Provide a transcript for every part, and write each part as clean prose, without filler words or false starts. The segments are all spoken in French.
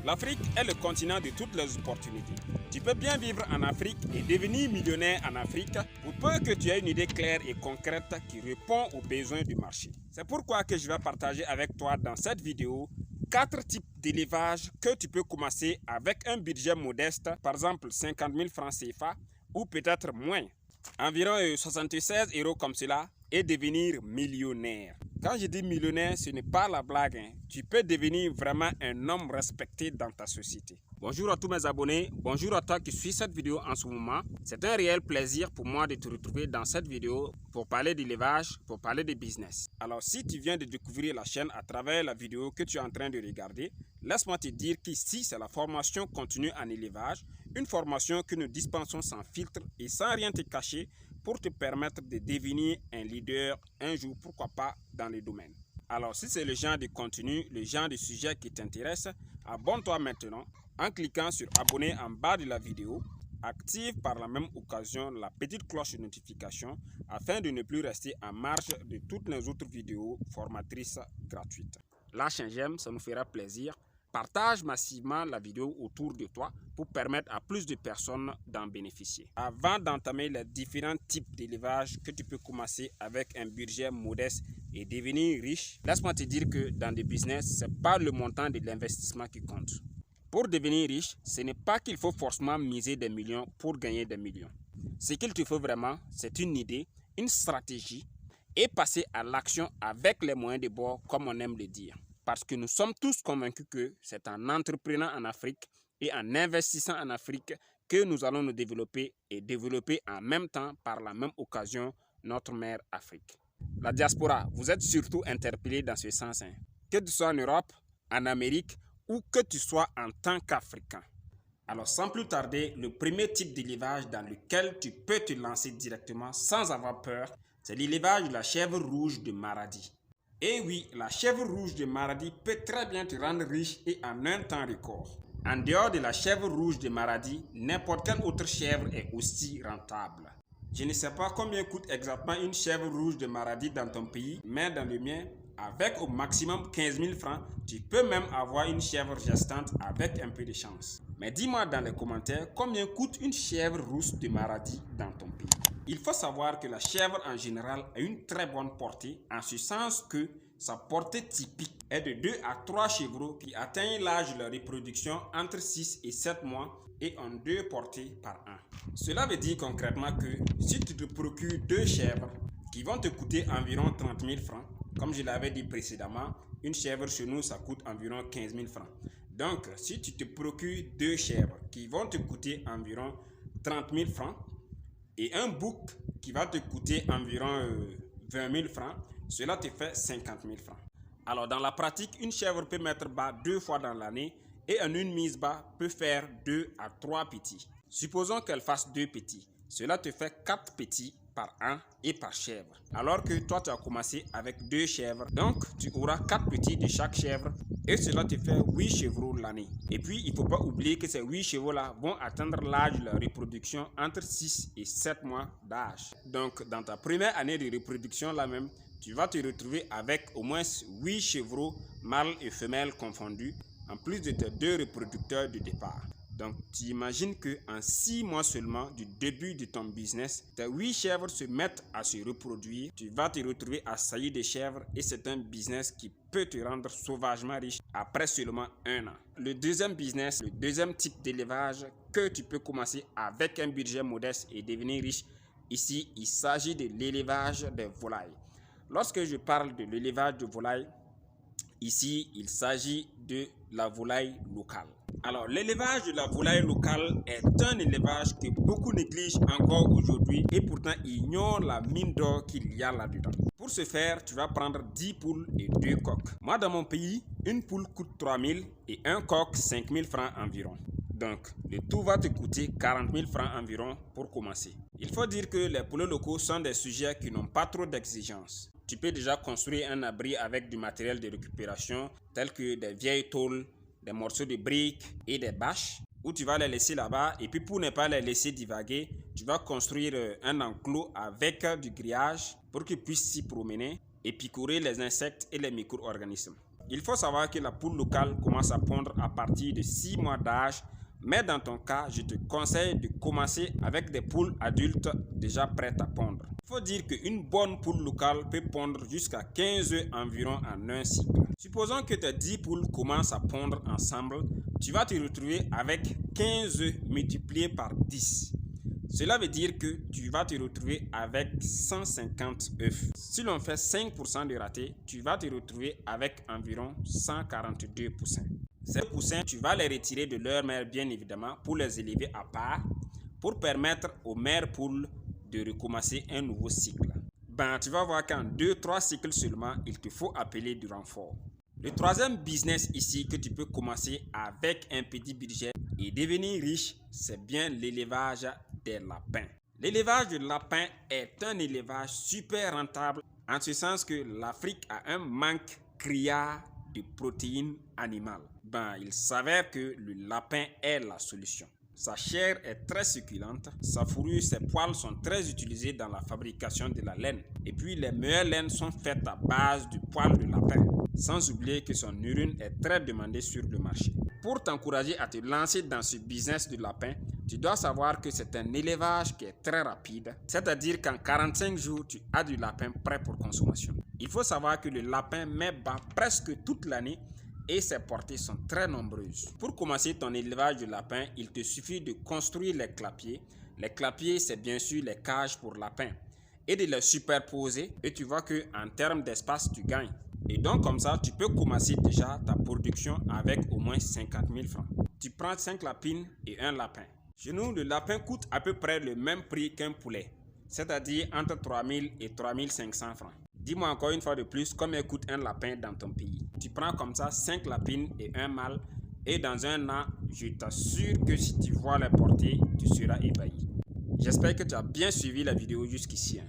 L'Afrique est le continent de toutes les opportunités. Tu peux bien vivre en Afrique et devenir millionnaire en Afrique pour peu que tu aies une idée claire et concrète qui répond aux besoins du marché. C'est pourquoi que je vais partager avec toi dans cette vidéo 4 types d'élevage que tu peux commencer avec un budget modeste, par exemple 50 000 francs CFA ou peut-être moins. Environ 76 € comme cela et devenir millionnaire. Quand je dis millionnaire, ce n'est pas la blague. Tu peux devenir vraiment un homme respecté dans ta société. Bonjour à tous mes abonnés, bonjour à toi qui suis cette vidéo en ce moment. C'est un réel plaisir pour moi de te retrouver dans cette vidéo pour parler d'élevage, pour parler de business. Alors si tu viens de découvrir la chaîne à travers la vidéo que tu es en train de regarder, laisse-moi te dire qu'ici c'est la formation continue en élevage, une formation que nous dispensons sans filtre et sans rien te cacher pour te permettre de devenir un leader un jour, pourquoi pas, dans le domaine. Alors, si c'est le genre de contenu, le genre de sujet qui t'intéresse, abonne-toi maintenant en cliquant sur abonner en bas de la vidéo. Active par la même occasion la petite cloche de notification afin de ne plus rester en marge de toutes les autres vidéos formatrices gratuites. Lâche un j'aime, ça nous fera plaisir. Partage massivement la vidéo autour de toi pour permettre à plus de personnes d'en bénéficier. Avant d'entamer les différents types d'élevage que tu peux commencer avec un budget modeste et devenir riche, laisse-moi te dire que dans le business, ce n'est pas le montant de l'investissement qui compte. Pour devenir riche, ce n'est pas qu'il faut forcément miser des millions pour gagner des millions. Ce qu'il te faut vraiment, c'est une idée, une stratégie et passer à l'action avec les moyens de bord, comme on aime le dire. Parce que nous sommes tous convaincus que c'est en entreprenant en Afrique et en investissant en Afrique que nous allons nous développer et développer en même temps, par la même occasion, notre mère Afrique. La diaspora, vous êtes surtout interpellés dans ce sens. Que tu sois en Europe, en Amérique ou que tu sois en tant qu'Africain. Alors sans plus tarder, le premier type d'élevage dans lequel tu peux te lancer directement sans avoir peur, c'est l'élevage de la chèvre rouge de Maradi. Et oui, la chèvre rouge de Maradi peut très bien te rendre riche et en un temps record. En dehors de la chèvre rouge de Maradi, n'importe quelle autre chèvre est aussi rentable. Je ne sais pas combien coûte exactement une chèvre rouge de Maradi dans ton pays, mais dans le mien, avec au maximum 15 000 francs, tu peux même avoir une chèvre gestante avec un peu de chance. Mais dis-moi dans les commentaires combien coûte une chèvre rousse de Maradi dans ton pays. Il faut savoir que la chèvre en général a une très bonne portée, en ce sens que sa portée typique est de 2 à 3 chevreaux qui atteignent l'âge de la reproduction entre 6 et 7 mois et ont 2 portées par an. Cela veut dire concrètement que si tu te procures 2 chèvres qui vont te coûter environ 30 000 francs, comme je l'avais dit précédemment, une chèvre chez nous ça coûte environ 15 000 francs. Donc si tu te procures 2 chèvres qui vont te coûter environ 30 000 francs, et un bouc qui va te coûter environ 20 000 francs, cela te fait 50 000 francs. Alors dans la pratique, une chèvre peut mettre bas 2 fois dans l'année et en une mise bas peut faire 2 à 3 petits. Supposons qu'elle fasse 2 petits, cela te fait 4 petits par an et par chèvre. Alors que toi tu as commencé avec 2 chèvres, donc tu auras 4 petits de chaque chèvre et cela te fait 8 chevreaux l'année. Et puis il ne faut pas oublier que ces 8 chevaux là vont atteindre l'âge de la reproduction entre 6 et 7 mois d'âge. Donc dans ta première année de reproduction là même, tu vas te retrouver avec au moins 8 chevreaux mâles et femelles confondus, en plus de tes 2 reproducteurs de départ. Donc, tu imagines qu'en 6 mois seulement du début de ton business, tes 8 chèvres se mettent à se reproduire. Tu vas te retrouver assailli de chèvres et c'est un business qui peut te rendre sauvagement riche après seulement 1 an. Le deuxième business, le deuxième type d'élevage que tu peux commencer avec un budget modeste et devenir riche, ici, il s'agit de l'élevage des volailles. Lorsque je parle de l'élevage de volailles, ici, il s'agit de la volaille locale. Alors, l'élevage de la volaille locale est un élevage que beaucoup négligent encore aujourd'hui et pourtant ignorent la mine d'or qu'il y a là-dedans. Pour ce faire, tu vas prendre 10 poules et 2 coqs. Moi, dans mon pays, une poule coûte 3 000 et un coq 5 000 francs environ. Donc, le tout va te coûter 40 000 francs environ pour commencer. Il faut dire que les poulets locaux sont des sujets qui n'ont pas trop d'exigences. Tu peux déjà construire un abri avec du matériel de récupération tel que des vieilles tôles, des morceaux de briques et des bâches où tu vas les laisser là-bas. Et puis pour ne pas les laisser divaguer, tu vas construire un enclos avec du grillage pour qu'ils puissent s'y promener et picorer les insectes et les micro-organismes. Il faut savoir que la poule locale commence à pondre à partir de 6 mois d'âge, mais dans ton cas, je te conseille de commencer avec des poules adultes déjà prêtes à pondre. Il faut dire qu'une bonne poule locale peut pondre jusqu'à 15 œufs environ en un cycle. Supposons que tes 10 poules commencent à pondre ensemble, tu vas te retrouver avec 15 œufs multipliés par 10. Cela veut dire que tu vas te retrouver avec 150 œufs. Si l'on fait 5% de ratés, tu vas te retrouver avec environ 142 poussins. Ces poussins, tu vas les retirer de leur mère bien évidemment pour les élever à part, pour permettre aux mères poules de recommencer un nouveau cycle. Tu vas voir qu'en 2-3 cycles seulement, il te faut appeler du renfort. Le troisième business ici que tu peux commencer avec un petit budget et devenir riche, c'est bien l'élevage des lapins. L'élevage de lapins est un élevage super rentable en ce sens que l'Afrique a un manque criard de protéines animales. Il s'avère que le lapin est la solution. Sa chair est très succulente, sa fourrure, ses poils sont très utilisés dans la fabrication de la laine. Et puis les meilleures laines sont faites à base du poil de lapin. Sans oublier que son urine est très demandée sur le marché. Pour t'encourager à te lancer dans ce business du lapin, tu dois savoir que c'est un élevage qui est très rapide, c'est-à-dire qu'en 45 jours, tu as du lapin prêt pour consommation. Il faut savoir que le lapin met bas presque toute l'année et ses portées sont très nombreuses. Pour commencer ton élevage de lapins, il te suffit de construire les clapiers. Les clapiers, c'est bien sûr les cages pour lapins. Et de les superposer et tu vois qu'en termes d'espace, tu gagnes. Et donc comme ça, tu peux commencer déjà ta production avec au moins 50 000 francs. Tu prends 5 lapines et un lapin. Chez nous, le lapin coûte à peu près le même prix qu'un poulet, c'est-à-dire entre 3 000 et 3 500 francs. Dis-moi encore une fois de plus combien coûte un lapin dans ton pays. Tu prends comme ça 5 lapines et un mâle et dans un an, je t'assure que si tu vois les portées, tu seras ébahi. J'espère que tu as bien suivi la vidéo jusqu'ici.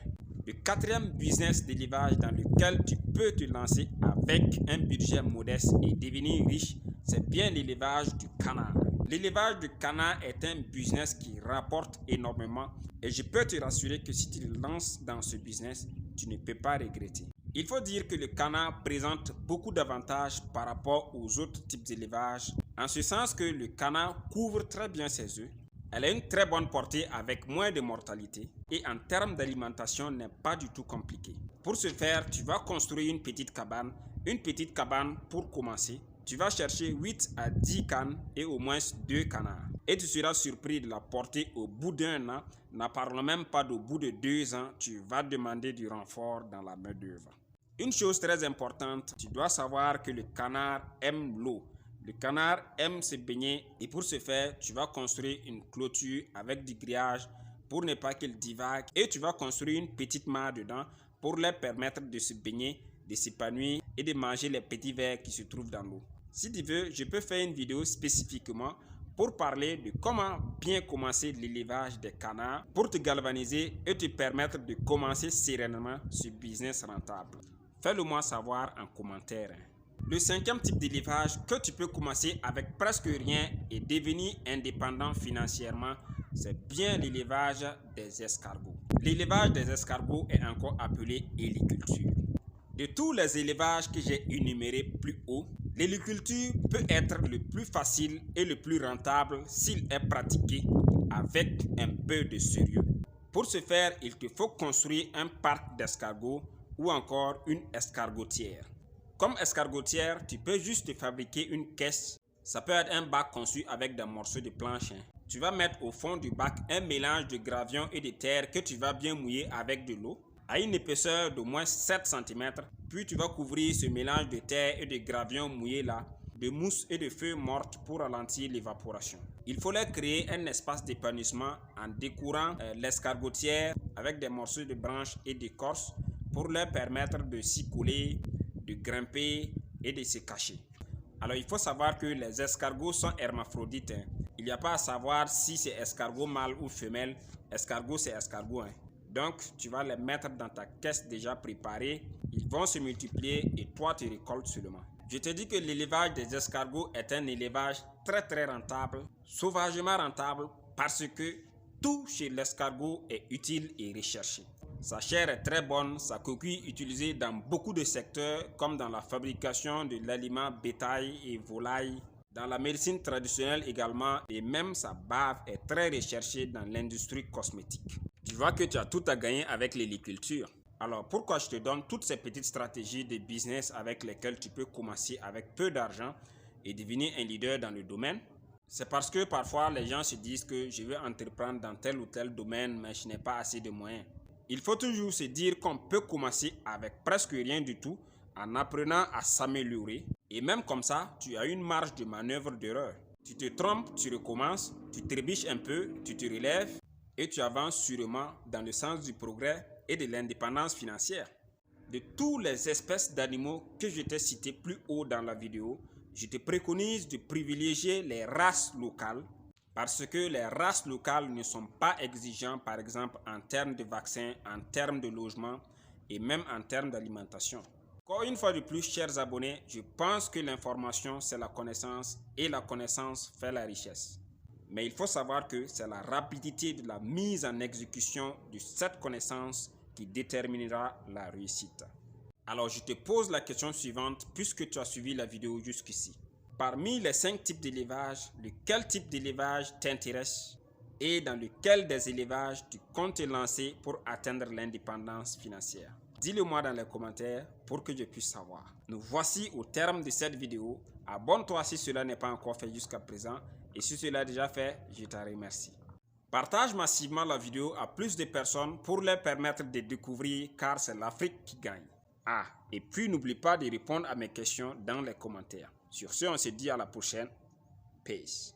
Le quatrième business d'élevage dans lequel tu peux te lancer avec un budget modeste et devenir riche, c'est bien l'élevage du canard. L'élevage du canard est un business qui rapporte énormément et je peux te rassurer que si tu te lances dans ce business, tu ne peux pas regretter. Il faut dire que le canard présente beaucoup d'avantages par rapport aux autres types d'élevage, en ce sens que le canard couvre très bien ses œufs, elle a une très bonne portée avec moins de mortalité et en termes d'alimentation n'est pas du tout compliqué. Pour ce faire, tu vas construire une petite cabane pour commencer. Tu vas chercher 8 à 10 cannes et au moins 2 canards. Et tu seras surpris de la porter au bout d'un an. N'en parlons même pas d'au bout de 2 ans, tu vas demander du renfort dans la main d'œuvre. Une chose très importante, tu dois savoir que le canard aime l'eau. Le canard aime se baigner et pour ce faire, tu vas construire une clôture avec du grillage pour ne pas qu'il divague et tu vas construire une petite mare dedans pour leur permettre de se baigner, de s'épanouir et de manger les petits vers qui se trouvent dans l'eau. Si tu veux, je peux faire une vidéo spécifiquement pour parler de comment bien commencer l'élevage des canards pour te galvaniser et te permettre de commencer sereinement ce business rentable. Fais-le moi savoir en commentaire. Le cinquième type d'élevage que tu peux commencer avec presque rien et devenir indépendant financièrement, c'est bien l'élevage des escargots. L'élevage des escargots est encore appelé héliculture. De tous les élevages que j'ai énumérés plus haut, l'héliculture peut être le plus facile et le plus rentable s'il est pratiqué avec un peu de sérieux. Pour ce faire, il te faut construire un parc d'escargots ou encore une escargotière. Comme escargotière, tu peux juste fabriquer une caisse. Ça peut être un bac conçu avec des morceaux de planche. Tu vas mettre au fond du bac un mélange de gravion et de terre que tu vas bien mouiller avec de l'eau à une épaisseur d'au moins 7 cm. Puis tu vas couvrir ce mélange de terre et de gravion mouillé là de mousse et de feuilles mortes pour ralentir l'évaporation. Il faut leur créer un espace d'épanouissement en décourant l'escargotière avec des morceaux de branches et d'écorce pour leur permettre de s'y coller, de grimper et de se cacher. Alors il faut savoir que les escargots sont hermaphrodites. Il n'y a pas à savoir si c'est escargot mâle ou femelle. Escargot c'est escargot. Donc tu vas les mettre dans ta caisse déjà préparée. Ils vont se multiplier et toi tu récoltes seulement. Je te dis que l'élevage des escargots est un élevage très rentable, sauvagement rentable parce que tout chez l'escargot est utile et recherché. Sa chair est très bonne, sa coquille utilisée dans beaucoup de secteurs comme dans la fabrication de l'aliment bétail et volaille, dans la médecine traditionnelle également, et même sa bave est très recherchée dans l'industrie cosmétique. Tu vois que tu as tout à gagner avec l'héliculture. Alors pourquoi je te donne toutes ces petites stratégies de business avec lesquelles tu peux commencer avec peu d'argent et devenir un leader dans le domaine? C'est parce que parfois les gens se disent que je veux entreprendre dans tel ou tel domaine mais je n'ai pas assez de moyens. Il faut toujours se dire qu'on peut commencer avec presque rien du tout en apprenant à s'améliorer. Et même comme ça, tu as une marge de manœuvre d'erreur. Tu te trompes, tu recommences, tu trébuches un peu, tu te relèves et tu avances sûrement dans le sens du progrès et de l'indépendance financière. De toutes les espèces d'animaux que je t'ai citées plus haut dans la vidéo, je te préconise de privilégier les races locales parce que les races locales ne sont pas exigeantes, par exemple en termes de vaccins, en termes de logement et même en termes d'alimentation. Encore une fois de plus, chers abonnés, je pense que l'information c'est la connaissance et la connaissance fait la richesse. Mais il faut savoir que c'est la rapidité de la mise en exécution de cette connaissance qui déterminera la réussite. Alors je te pose la question suivante puisque tu as suivi la vidéo jusqu'ici. Parmi les 5 types d'élevage, lequel type d'élevage t'intéresse et dans lequel des élevages tu comptes te lancer pour atteindre l'indépendance financière? Dis-le moi dans les commentaires pour que je puisse savoir. Nous voici au terme de cette vidéo. Abonne-toi si cela n'est pas encore fait jusqu'à présent et si cela est déjà fait, je te remercie. Partage massivement la vidéo à plus de personnes pour leur permettre de découvrir car c'est l'Afrique qui gagne. Ah, et puis n'oublie pas de répondre à mes questions dans les commentaires. Sur ce, on se dit à la prochaine. Peace.